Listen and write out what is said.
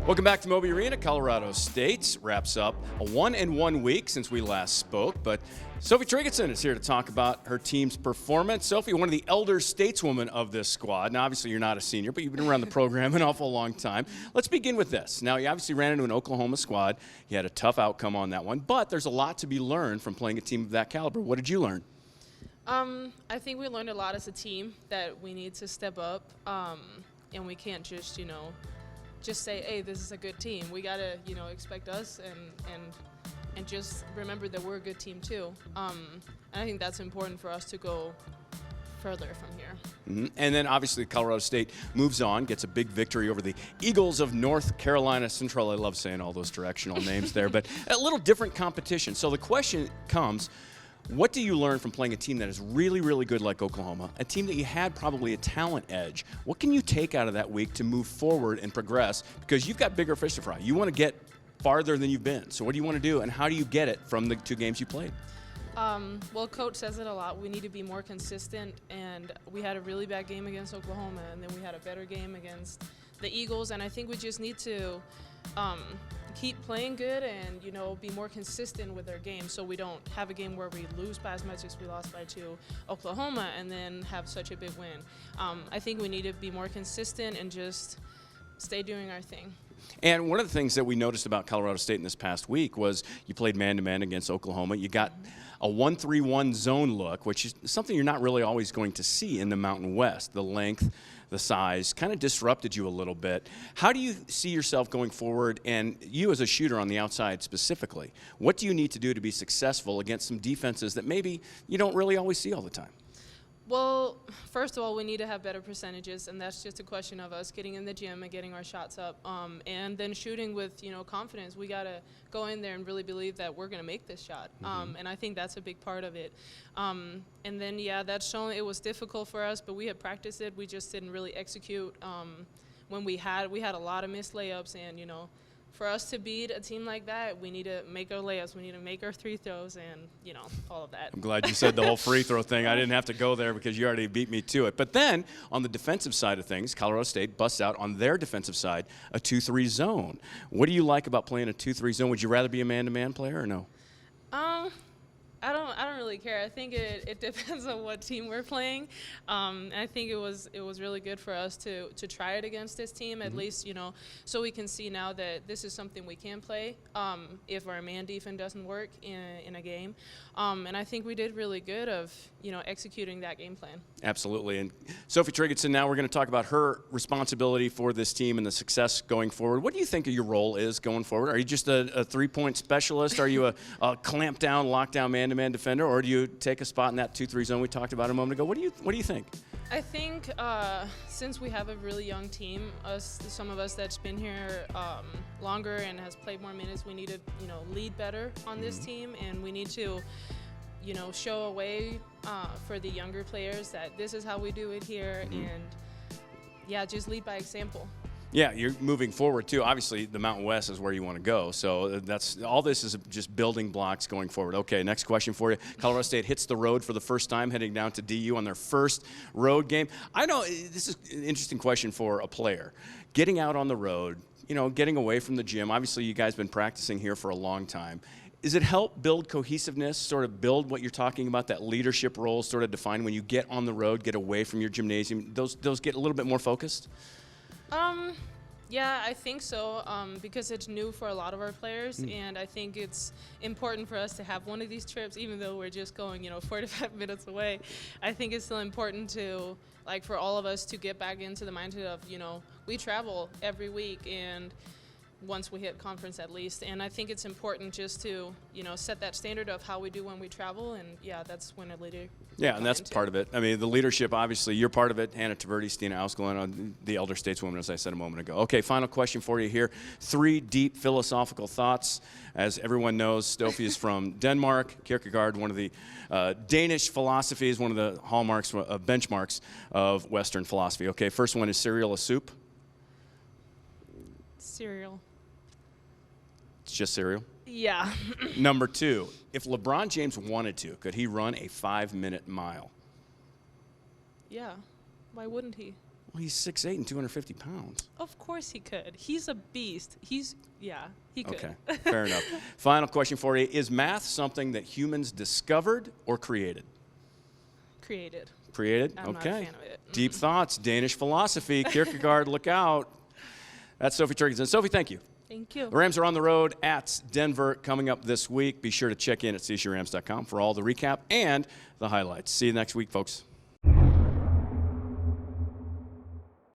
Welcome back to Moby Arena. Colorado State wraps up a 1-1 week since we last spoke, but Sophie Triggetson is here to talk about her team's performance. Sophie, one of the elder stateswomen of this squad. Now, obviously, you're not a senior, but you've been around the program an awful long time. Let's begin with this. Now, you obviously ran into an Oklahoma squad. You had a tough outcome on that one, but there's a lot to be learned from playing a team of that caliber. What did you learn? I think we learned a lot as a team that we need to step up, and we can't just, just say, hey, this is a good team. We got to, expect us and just remember that we're a good team too. And I think that's important for us to go further from here. Mm-hmm. And then obviously Colorado State moves on, gets a big victory over the Eagles of North Carolina Central. I love saying all those directional names there, but a little different competition. So the question comes, what do you learn from playing a team that is really, really good like Oklahoma, a team that you had probably a talent edge? What can you take out of that week to move forward and progress? Because you've got bigger fish to fry. You want to get farther than you've been. So what do you want to do, and how do you get it from the 2 games you played? Well, Coach says it a lot. We need to be more consistent, and we had a really bad game against Oklahoma, and then we had a better game against the Eagles, and I think we just need to keep playing good and, be more consistent with our game so we don't have a game where we lose by as much as we lost by to Oklahoma and then have such a big win. I think we need to be more consistent and just stay doing our thing. And one of the things that we noticed about Colorado State in this past week was you played man-to-man against Oklahoma. You got a 1-3-1 zone look, which is something you're not really always going to see in the Mountain West. The length, the size kind of disrupted you a little bit. How do you see yourself going forward, and you as a shooter on the outside specifically? What do you need to do to be successful against some defenses that maybe you don't really always see all the time? Well, first of all, we need to have better percentages, and that's just a question of us getting in the gym and getting our shots up, and then shooting with, confidence. We got to go in there and really believe that we're going to make this shot, and I think that's a big part of it. And then, that's shown it was difficult for us, but we had practiced it. We just didn't really execute when we had a lot of missed layups, and, for us to beat a team like that, we need to make our layups, we need to make our free throws, and, all of that. I'm glad you said the whole free throw thing. I didn't have to go there because you already beat me to it. But then, on the defensive side of things, Colorado State busts out on their defensive side a 2-3 zone. What do you like about playing a 2-3 zone? Would you rather be a man-to-man player or no? I don't really care. I think it depends on what team we're playing. And I think it was really good for us to try it against this team, at least, so we can see now that this is something we can play if our man defense doesn't work in a game. And I think we did really good of, executing that game plan. Absolutely. And Sophie Triggetson, now we're going to talk about her responsibility for this team and the success going forward. What do you think your role is going forward? Are you just a three-point specialist? Are you a clamp-down, lockdown man-to-man defender, or do you take a spot in that 2-3 zone we talked about a moment ago? What do you think? I think since we have a really young team, some of us that's been here longer and has played more minutes, we need to lead better on this team, and we need to show a way for the younger players that this is how we do it here, and just lead by example. Yeah, you're moving forward too. Obviously, the Mountain West is where you want to go. So that's all. This is just building blocks going forward. Okay, next question for you. Colorado State hits the road for the first time, heading down to DU on their first road game. I know this is an interesting question for a player. Getting out on the road, getting away from the gym. Obviously, you guys have been practicing here for a long time. Does it help build cohesiveness, sort of build what you're talking about, that leadership role sort of defined when you get on the road, get away from your gymnasium? Those get a little bit more focused? Yeah, I think so, because it's new for a lot of our players, and I think it's important for us to have one of these trips, even though we're just going, 45 minutes away. I think it's still important to, for all of us to get back into the mindset of, we travel every week, and once we hit conference at least, and I think it's important just to, set that standard of how we do when we travel, and that's when a leader. Yeah, and that's part of it. I mean, the leadership, obviously, you're part of it. Hannah Taverdi, Stina Auskelin, the elder stateswoman, as I said a moment ago. Okay, final question for you here. 3 deep philosophical thoughts. As everyone knows, Sophie is from Denmark. Kierkegaard, one of the Danish philosophies, one of the hallmarks, benchmarks of Western philosophy. Okay, first one is cereal a soup? Cereal. It's just cereal? Yeah. Number 2, if LeBron James wanted to, could he run a 5-minute mile? Yeah. Why wouldn't he? Well, he's 6'8" and 250 pounds. Of course he could. He's a beast. He could. Okay, fair enough. Final question for you. Is math something that humans discovered or created? Created. Created? I'm not a okay. fan of it. Deep thoughts, Danish philosophy, Kierkegaard, look out. That's Sophie Turkington. Sophie, thank you. Thank you. The Rams are on the road at Denver coming up this week. Be sure to check in at csurams.com for all the recap and the highlights. See you next week, folks.